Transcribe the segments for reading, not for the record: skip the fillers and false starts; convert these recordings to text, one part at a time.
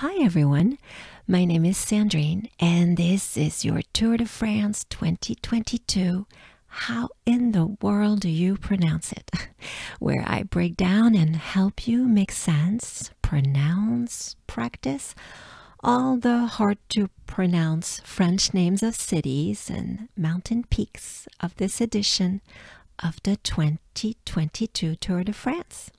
Hi everyone, my name is Sandrine and this is your Tour de France 2022. How in the world do you pronounce it? Where I break down and help you make sense, pronounce, practice all the hard to pronounce French names of cities and mountain peaks of this edition of the 2022 Tour de France.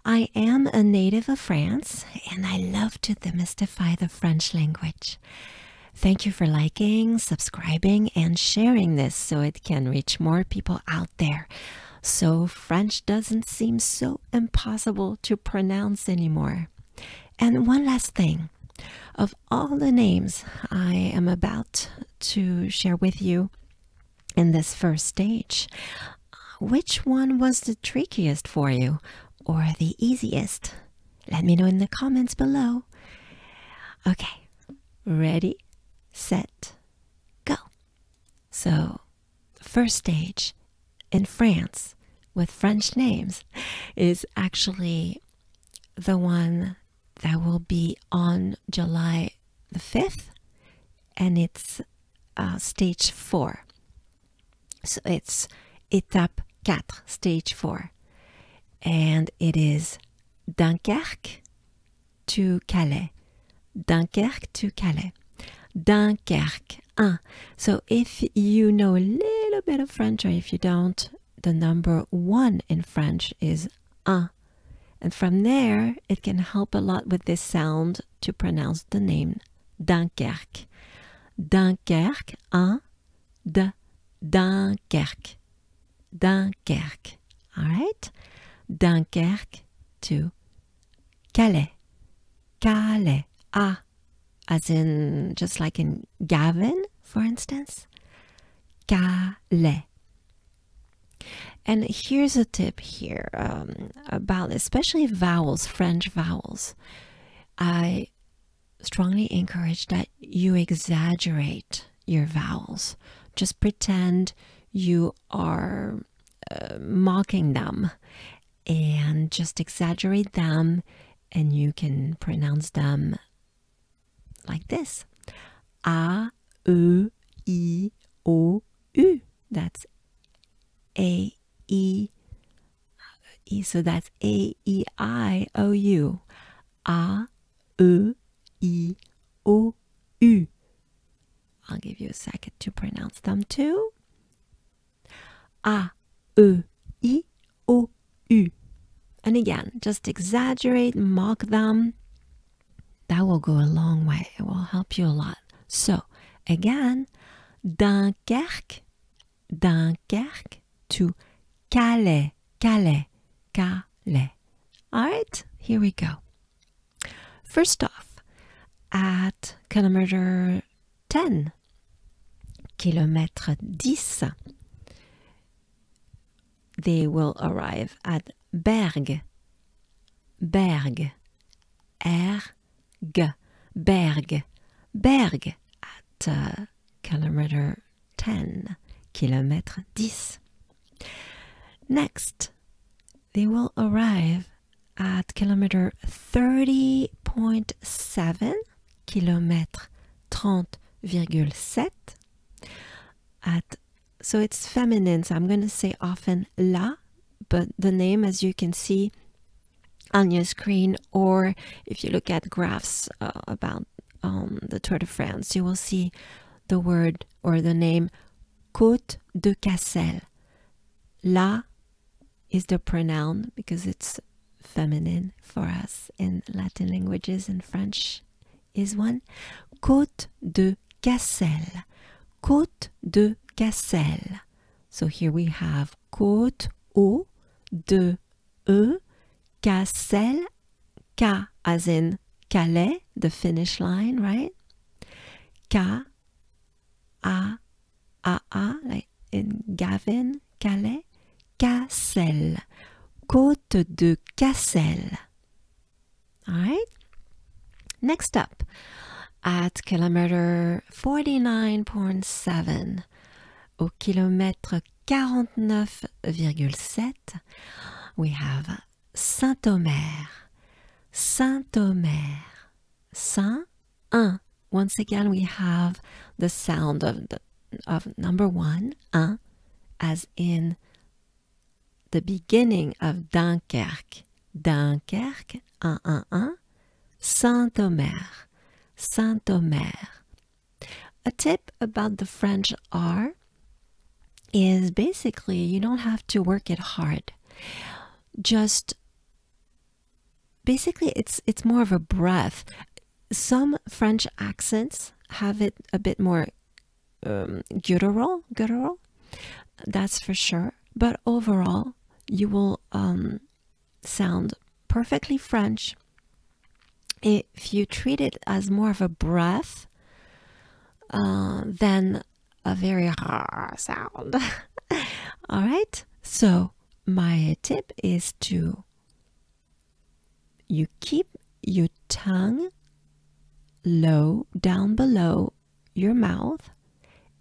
I am a native of France and I love to demystify the French language. Thank you for liking, subscribing, and sharing this so it can reach more people out there. So French doesn't seem so impossible to pronounce anymore. And one last thing. Of all the names I am about to share with you in this first stage, which one was the trickiest for you or the easiest? Let me know in the comments below. Okay, ready, set, go. So, the first stage in France with French names is actually the one that will be on July the 5th, and it's stage 4. So it's étape 4, stage 4. And it is Dunkerque to Calais. Dunkerque to Calais. Dunkerque 1. So if you know a little bit of French, or if you don't, the number 1 in French is 1. And from there, it can help a lot with this sound to pronounce the name Dunkerque. Dunkerque 1, Dunkerque. Dunkerque. All right? Dunkerque to Calais. Calais. A, as in, just like in Gavin, for instance. Calais. And here's a tip here about especially vowels, French vowels. I strongly encourage that you exaggerate your vowels. Just pretend you are mocking them and just exaggerate them, and you can pronounce them like this. A, E, I, O, U. That's A, E, E. So that's A, E, I, O, U. A, E, I, O, U. I'll give you a second to pronounce them too. A, E, I, O, U. And again, just exaggerate, mock them. That will go a long way. It will help you a lot. So, again, Dunkerque, Dunkerque to Calais, Calais, Calais. All right, here we go. First off, at kilometer 10, kilomètre 10, they will arrive at Berg, Berg, R-G, Berg, Berg, at kilometer 10, kilomètre 10. Next, they will arrive at kilometer 30.7, kilomètre 30,7, so it's feminine, so I'm going to say often la, but the name, as you can see on your screen, or if you look at graphs about the Tour de France, you will see the word or the name Côte de Cassel. La is the pronoun because it's feminine for us in Latin languages, and French is one. Côte de Cassel. Côte de Cassel. So here we have Côte, O, de, E, Cassel, K as in Calais, the finish line, right? K, A, like in Gavin, Calais, Cassel, Côte de Cassel. All right? Next up, at kilometer 49.7, au kilomètre 49,7, we have Saint-Omer, Saint-Omer, Saint, un. Once again, we have the sound of number one, un, as in the beginning of Dunkerque. Dunkerque, un. Saint-Omer, Saint-Omer. A tip about the French R is basically you don't have to work it hard. Just basically it's more of a breath. Some French accents have it a bit more guttural, that's for sure. But overall, you will sound perfectly French if you treat it as more of a breath than a very hard sound. All right, so my tip is you keep your tongue low down below your mouth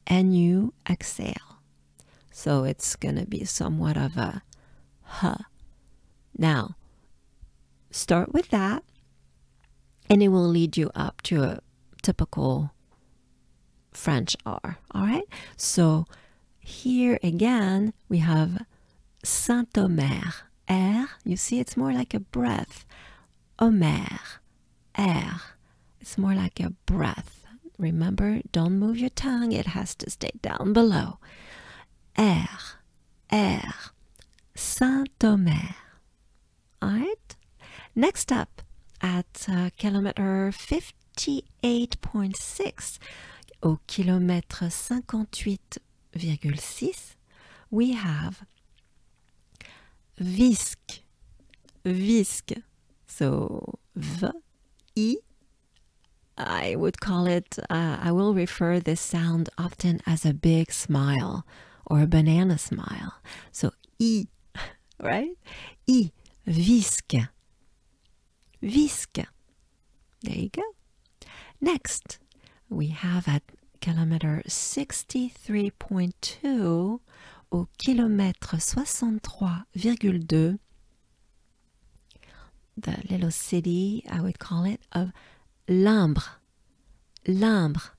and you exhale. So it's gonna be somewhat of a huh. Now, start with that and it will lead you up to a typical French R. All right, so here again we have Saint-Omer. R, you see it's more like a breath. Omer, R, it's more like a breath. Remember, don't move your tongue, it has to stay down below. R, Saint-Omer. All right, next up at kilometer 58.6 au kilomètre 58,6, we have visque, visque. So V, I, I would call it, I will refer this sound often as a big smile or a banana smile. So I, right? I, visque, visque. There you go. Next, we have at kilometer 63.2 au kilomètre 63,2, the little city, I would call it, of Limbre. Limbre.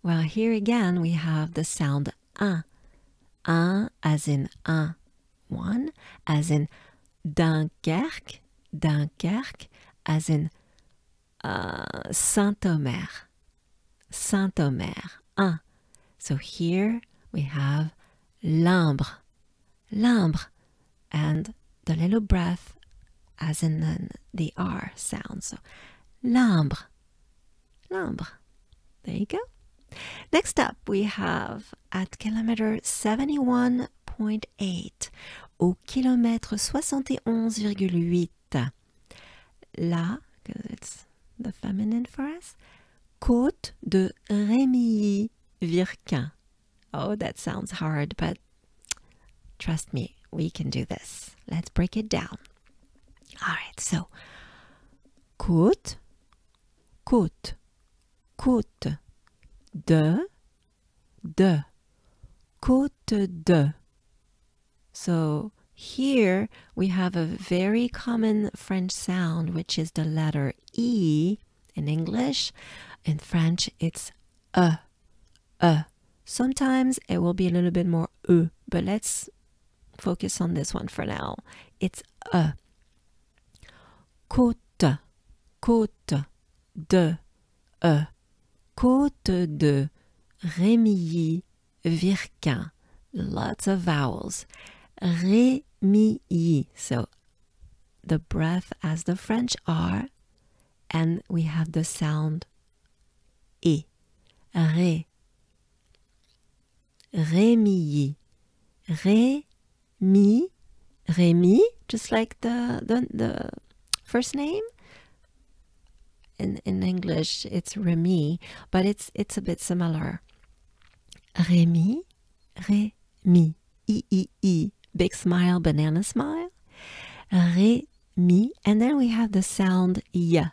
Well, here again we have the sound un. Un as in un, one, as in Dunkerque, Dunkerque, as in Saint-Omer, Saint-Omer, un. So here we have Limbre, Limbre, and the little breath as in the R sound. So Limbre, Limbre. There you go. Next up, we have at kilometer 71.8 au kilomètre 71,8. Là, because it's the feminine for us, Côte de Rémilly-Virquin. Oh, that sounds hard, but trust me, we can do this. Let's break it down. All right, so côte, côte, côte de, côte de. So here we have a very common French sound, which is the letter E in English. In French, it's e. Sometimes it will be a little bit more e, but let's focus on this one for now. It's e. Côte, côte de, e. Côte de Rémilly-Virquin. Lots of vowels. Rémilly. So the breath as the French R, and we have the sound E. Ré. Rémilly. Rémi. Rémi, just like the first name. In English, it's Remy, but it's a bit similar. Rémi, Rémi, I, big smile, banana smile. Rémi, and then we have the sound ya,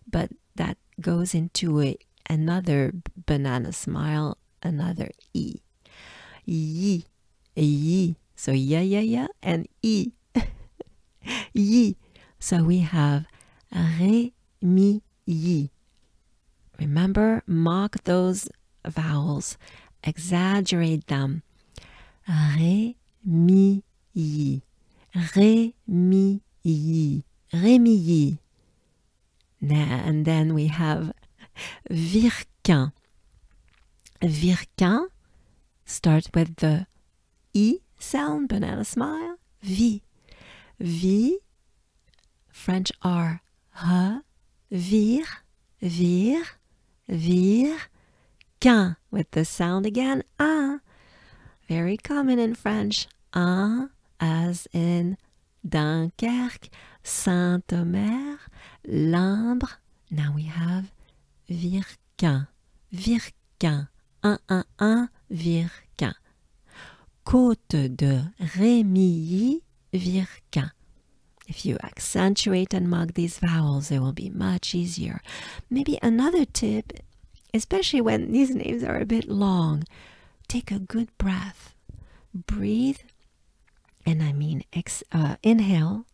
but that goes into another banana smile, another E. Yi. So ya, and E. Yi. So we have ré, mi, yi. Remember, mark those vowels. Exaggerate them. Ré, mi, yi. Ré, mi, yi. Ré, mi, yi. And then we have virquin. Virquin starts with the I sound, banana smile. Vi. Vi. French R. H. Vir. Vir. Vir. Quin with the sound again. Un. Very common in French. Un, as in Dunkerque, Saint-Omer, Limbre. Now we have virquin. Virquin. Un, virquin. Côte de Rémilly, virquin. If you accentuate and mark these vowels, it will be much easier. Maybe another tip, especially when these names are a bit long, take a good breath. Breathe, and I mean inhale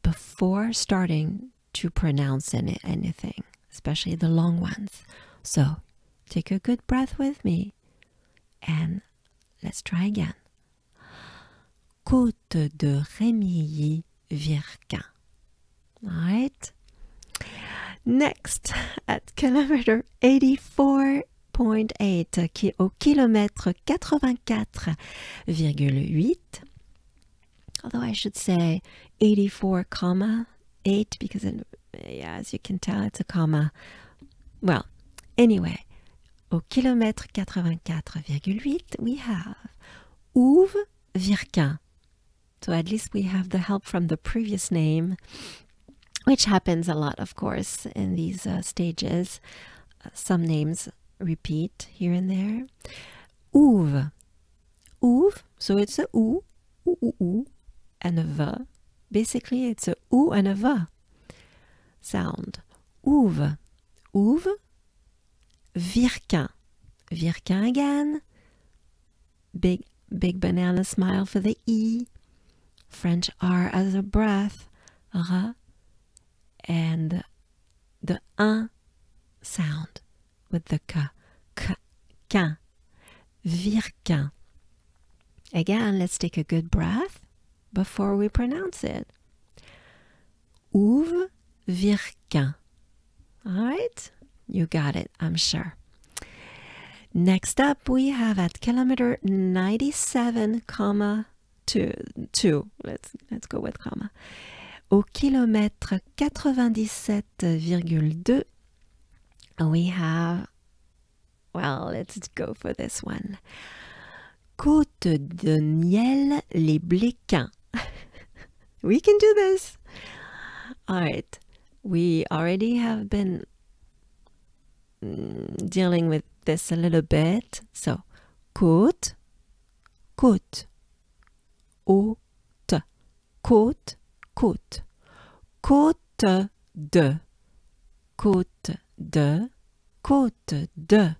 before starting to pronounce anything, especially the long ones. So take a good breath with me, and let's try again. Côte de Rémilly, virquin. All right. Next, at kilometer 84.8, au kilomètre 84,8, although I should say 84,8 because as you can tell, it's a comma. Well, anyway, au kilomètre 84,8, we have Ouve Virquin. So at least we have the help from the previous name, which happens a lot, of course, in these stages. Some names repeat here and there. Ouve. Ouve, so it's a ou, and a v. Basically, it's a ou and a v sound. Ouve. Ouve. Virquin. Virquin again. Big banana smile for the E. French R as a breath. R. And the un sound with the k. Quin. Virquin. Again, let's take a good breath before we pronounce it. Ouve Virquin. All right? You got it, I'm sure. Next up, we have at kilometer 97,2. Let's go with comma. Au kilomètre 97,2, we have, well, let's go for this one. Côte de Niel, les Bléquins. We can do this. All right. We already have been dealing with this a little bit. So, côte, côte, haute, côte, côte, côte de, côte de, côte de.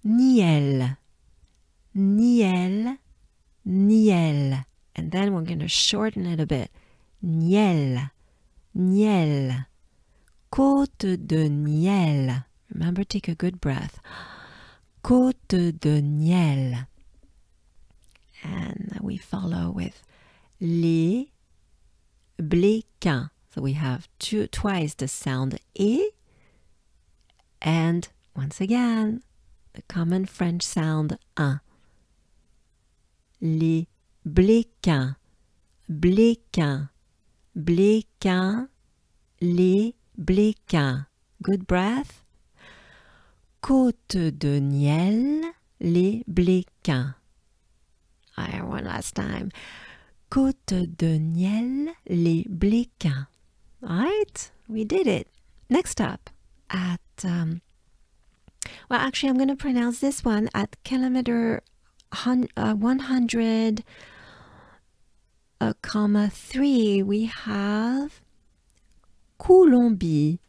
Niel, niel, niel. And then we're going to shorten it a bit. Niel, niel. Côte de Niel. Remember, take a good breath. Côte de Niel. And we follow with les Bléquins. So we have twice the sound E. And once again, the common French sound un. Les Bléquins. Bléquins. Bléquins. Les Bléquins. Good breath. Côte de Niel, les Bléquins. One last time. Côte de Niel, les Bléquins. All right, we did it. Next up, at, well, actually, I'm going to pronounce this one at kilometer 100,3. We have Colombie.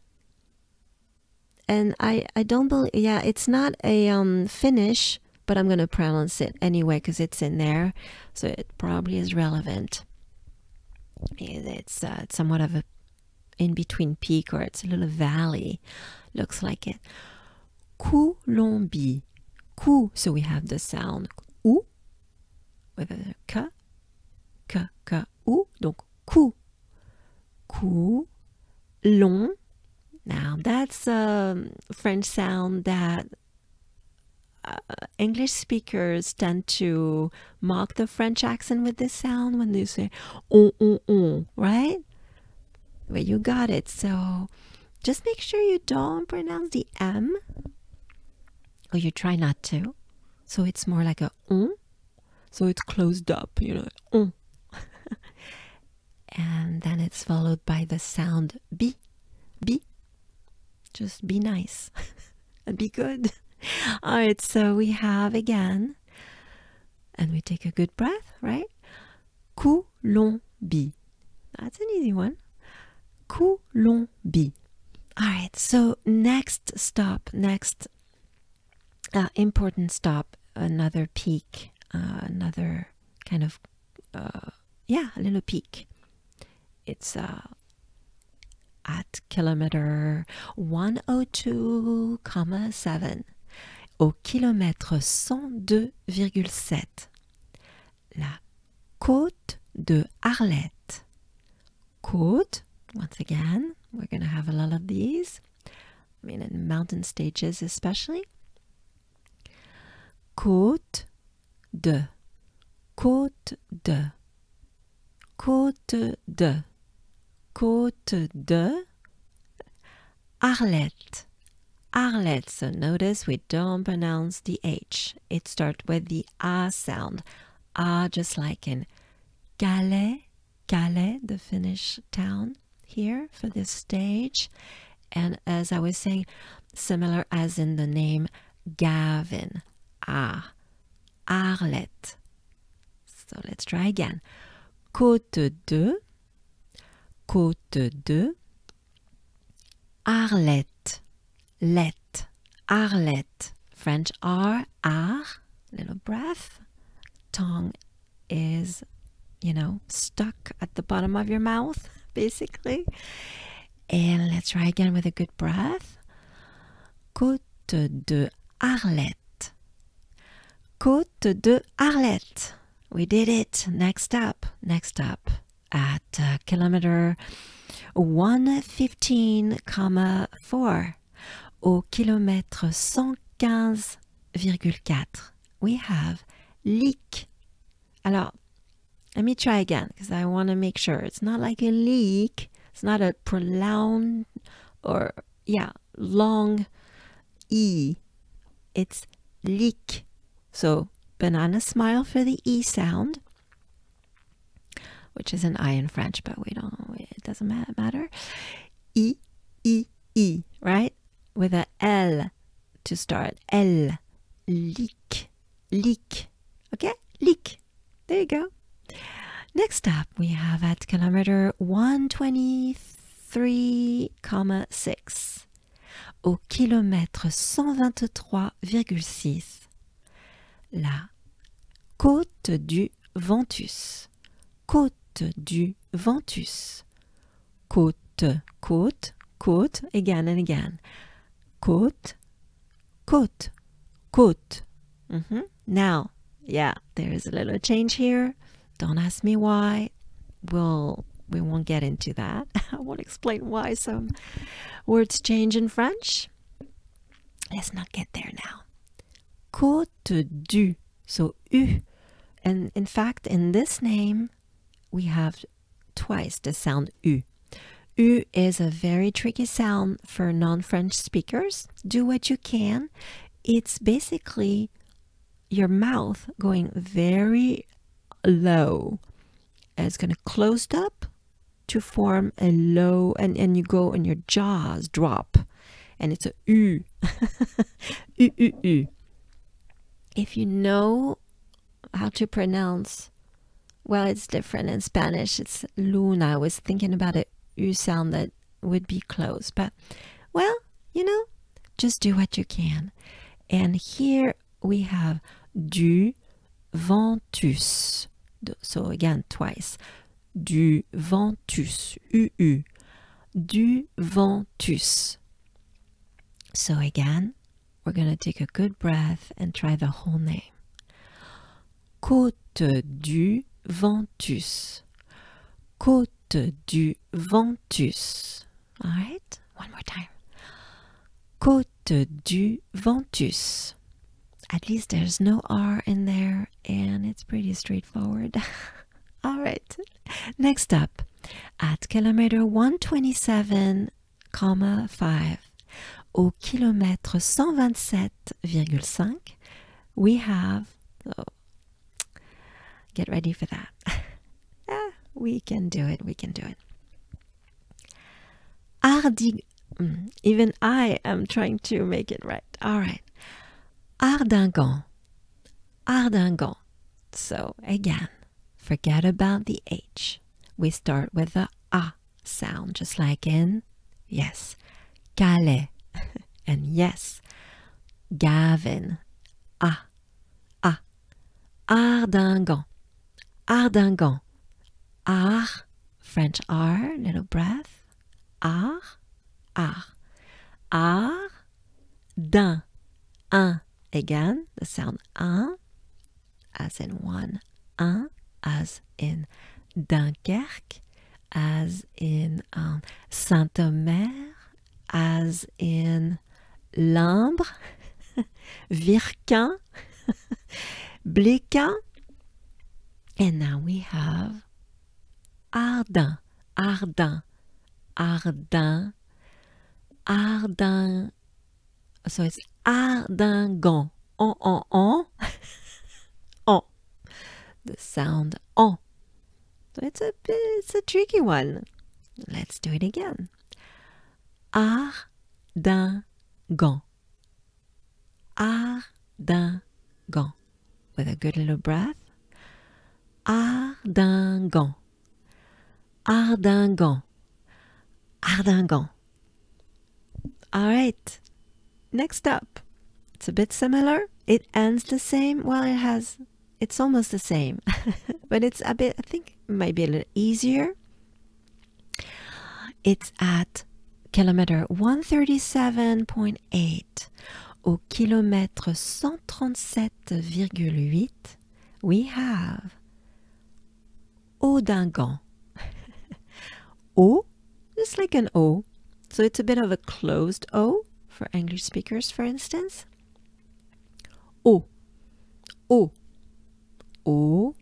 And I don't believe, yeah, it's not a Finnish, but I'm going to pronounce it anyway because it's in there. So it probably is relevant. It's somewhat of a in-between peak, or it's a little valley. Looks like it. Colombie. Cou. So we have the sound ou with a k, k, k, ou. Donc cou. Cou. Long. Now that's a French sound that English speakers tend to mock the French accent with this sound when they say on, right? Well, you got it. So just make sure you don't pronounce the M, or you try not to. So it's more like a on. So it's closed up, you know, on. And then it's followed by the sound B. B. Just be nice and be good. All right, so we have again, and we take a good breath, right? Colombie. That's an easy one. Colombie. All right, so next stop, next important stop, another peak, another kind of, a little peak. It's at kilometer 102,7. Au kilomètre 102,7. La côte de Arlette. Côte, once again, we're going to have a lot of these. I mean, in mountain stages especially. Côte de. Côte de. Côte de. Côte de Arlette. Arlette. So notice we don't pronounce the H. It starts with the A sound. A, just like in Calais. Calais, the Finnish town here for this stage. And as I was saying, similar as in the name Gavin. A. Arlette. So let's try again. Côte de. Côte de Arlette. Let. Arlette. French R. Little breath. Tongue is, stuck at the bottom of your mouth, basically. And let's try again with a good breath. Côte de Arlette. Côte de Arlette. We did it. Next up. At kilometer 115,4. Au kilomètre 115,4. We have leak. Alors, let me try again because I want to make sure. It's not like a leak. It's not a prolonged or, long E. It's leak. So, banana smile for the E sound, which is an I in French, but it doesn't matter. E, right? With a L to start. L. Leak. Okay? Leak. There you go. Next up, we have at kilometer 123,6. Au kilomètre 123,6. La côte du Ventus. Côte du Ventus. Côte, again and again. Côte. Now, there is a little change here. Don't ask me why. We won't get into that. I won't explain why some words change in French. Let's not get there now. Côte du. So, U. And in fact, in this name, we have twice the sound U. U is a very tricky sound for non-French speakers. Do what you can. It's basically your mouth going very low. It's going to close up to form a low, and you go and your jaws drop. And it's a U. U. If you know how to pronounce, well, it's different in Spanish. It's Luna. I was thinking about a U sound that would be close. But, well, just do what you can. And here we have du Ventus. So again, twice. du ventus, UU, du ventus. So again, we're going to take a good breath and try the whole name. Côte du Ventus. Côte du Ventus. All right, one more time. Côte du Ventus. At least there's no R in there and it's pretty straightforward. All right, next up, at kilometer 127,5 au kilomètre 127,5, we have, oh, get ready for that. We can do it, we can do it. Even I am trying to make it right. All right. Ardingant. Ardingant. So again, forget about the H. We start with the A sound, just like in, yes, Calais. And yes, Gavin. Ah, ah. Ardingant. Ardingant. R, French R, little breath. R, R. R, d'un, un. Again, the sound un, as in one, un, as in Dunkerque, as in Saint-Omer, as in Limbre, Virquin, Bléquin, and now we have Ardin, Ardin, Ardin, Ardin. So it's Ardingant, on, the sound on. So it's a tricky one. Let's do it again. Ardingant, Ardingant. With a good little breath. Ardingant, Ardingant, Ardingant. All right. Next up, it's a bit similar. It ends the same. Well, it's almost the same, but it's a bit, I think it might be a little easier. It's at kilometer 137.8 au kilomètre 137,8. We have Audingant. O, just like an O. So it's a bit of a closed O for English speakers, for instance. O, O, O,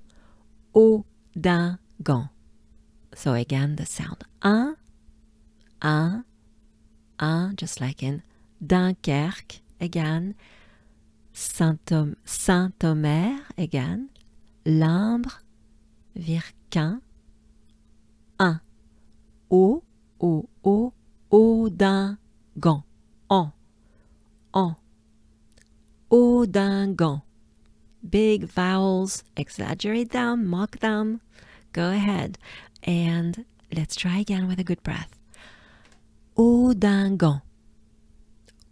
Audingant. So again, the sound un, just like in Dunkerque, again. Saint-Omer, again. Limbre, Virquin, un. O, Audingant. En. Audingant. Big vowels, exaggerate them, mock them. Go ahead. And let's try again with a good breath. Audingant.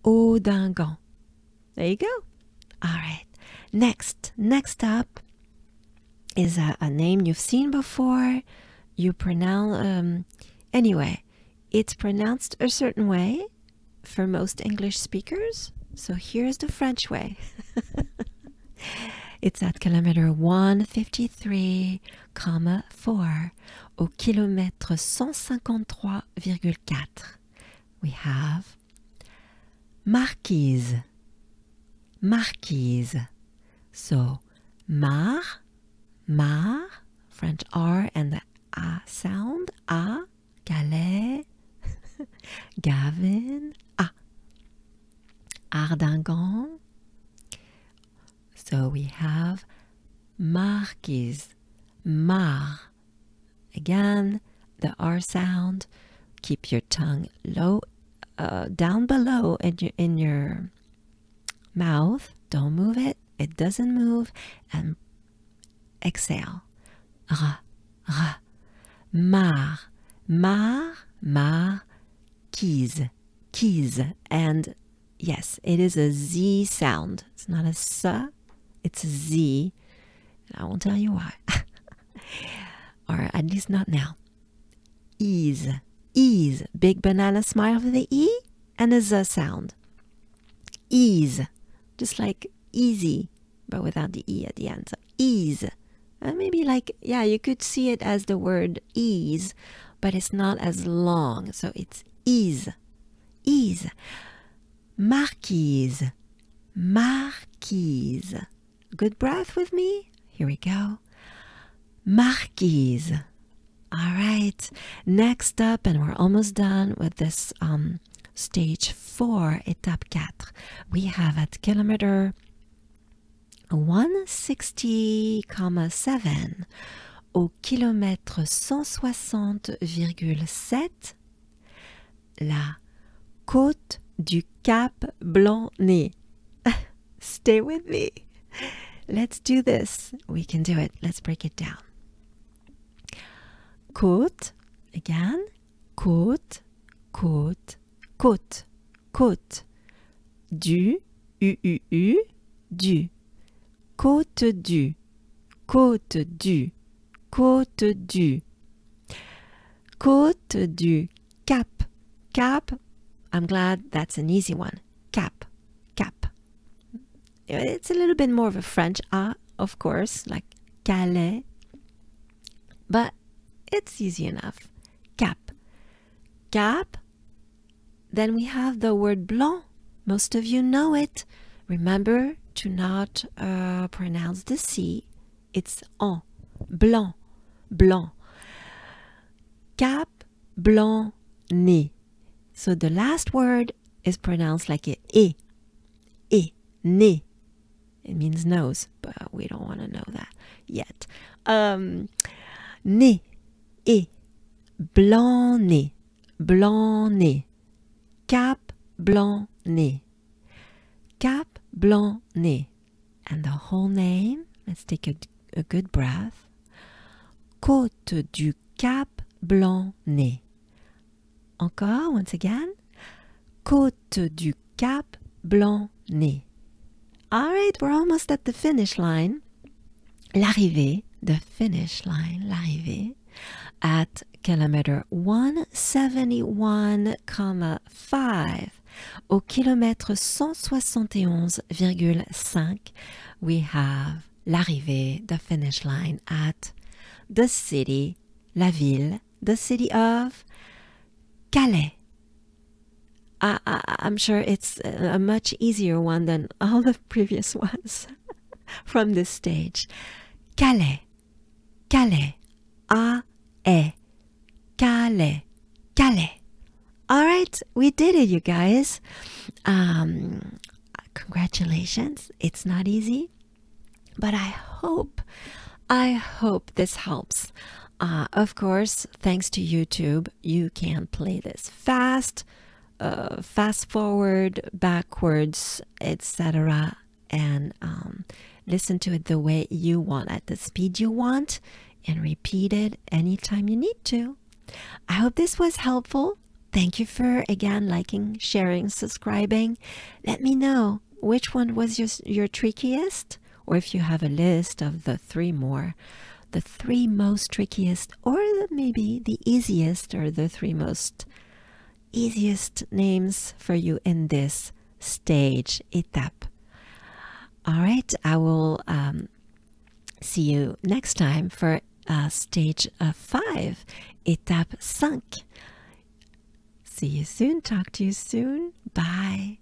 Audingant. There you go. All right. Next up is a name you've seen before. You pronounce, anyway, it's pronounced a certain way for most English speakers. So here's the French way. It's at kilometer 153,4 au kilomètre 153,4. We have Marquise. Marquise. So mar, French R and the A sound. A, Calais, Gavin, A. Ardingant. So we have Marquise, mar. Again, the R sound. Keep your tongue low, down below in your mouth. Don't move it. It doesn't move. And exhale. Mar, quise. And yes, it is a Z sound. It's not a S, it's a Z. And I won't tell you why. or at least not now. Ease, ease, big banana smile with the E and a Z sound. Ease, just like easy, but without the E at the end. So ease. Maybe like, yeah, you could see it as the word ease, but it's not as long. So it's ease, ease. Marquise, marquise. Good breath with me. Here we go. Marquise. All right. Next up, and we're almost done with this stage 4, étape 4. We have at kilometer 160,7 au kilomètre 160,7 la côte du Cap Blanc-Nez. Stay with me. Let's do this. We can do it. Let's break it down. Côte, again. Côte, côte, côte, côte. Du, u, du. Côte du, côte du, côte du. Côte du Cap. Cap, I'm glad that's an easy one. Cap, cap. It's a little bit more of a French A, of course, like Calais. But it's easy enough. Cap. Cap. Then we have the word blanc. Most of you know it. Remember to not pronounce the C. It's en. Blanc. Blanc. Cap Blanc Nez. So the last word is pronounced like a E. E. Nez. It means nose, but we don't want to know that yet. Nez. E. Blanc nez. Blanc nez. Cap Blanc Nez. Cap Blanc Nez. And the whole name, let's take a good breath. Côte du Cap Blanc Nez. Encore, once again. Côte du Cap Blanc Nez. All right, we're almost at the finish line. L'arrivée, the finish line, l'arrivée, at kilometer 171,5 au kilomètre 171,5, we have l'arrivée, the finish line, at the city, la ville, the city of Calais. I'm sure it's a much easier one than all the previous ones from this stage. Calais, Calais, A-E, Calais, Calais. All right, we did it, you guys. Congratulations. It's not easy, but I hope this helps. Of course, thanks to YouTube, you can play this fast, fast forward, backwards, etc. and listen to it the way you want, at the speed you want, and repeat it anytime you need to. I hope this was helpful. Thank you for, again, liking, sharing, subscribing. Let me know which one was your trickiest, or if you have a list of the three most trickiest, or maybe the easiest, or the three most easiest names for you in this stage, étape. All right, I will see you next time for stage 5, étape 5. See you soon. Talk to you soon. Bye.